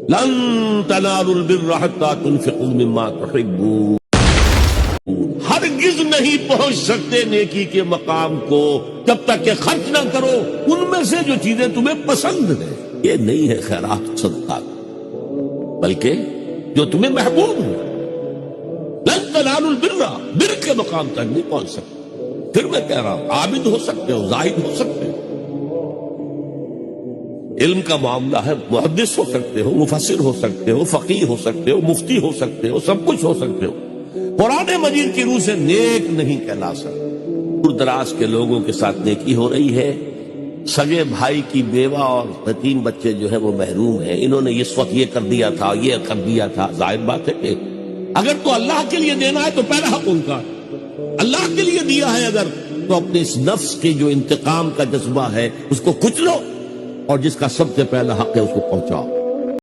لن تنالوا البر حتى تنفقوا مما تحبون، ہرگز نہیں پہنچ سکتے نیکی کے مقام کو جب تک کہ خرچ نہ کرو ان میں سے جو چیزیں تمہیں پسند ہیں۔ یہ نہیں ہے خیرات صدقات، بلکہ جو تمہیں محبوب ہے۔ لن تنالوا البر، بر کے مقام تک نہیں پہنچ سکتے۔ پھر میں کہہ رہا ہوں عابد ہو سکتے ہو، زاہد ہو سکتے ہو، علم کا معاملہ ہے، محدث ہو سکتے ہو، مفسر ہو سکتے ہو، فقیہ ہو سکتے ہو، مفتی ہو سکتے ہو، سب کچھ ہو سکتے ہو، قرآن مجید کی روح سے نیک نہیں کہلا سکتے۔ دور دراز کے لوگوں کے ساتھ نیکی ہو رہی ہے، سگے بھائی کی بیوہ اور 3 بچے جو ہے وہ محروم ہیں، انہوں نے اس وقت یہ کر دیا تھا، یہ کر دیا تھا۔ ظاہر بات ہے کہ اگر تو اللہ کے لیے دینا ہے تو پہلا حق ان کا، اللہ کے لیے دیا ہے اگر تو اپنے اس نفس کی جو انتقام کا جذبہ ہے اس کو کچلو، اور جس کا سب سے پہلا حق ہے اس کو پہنچاؤ۔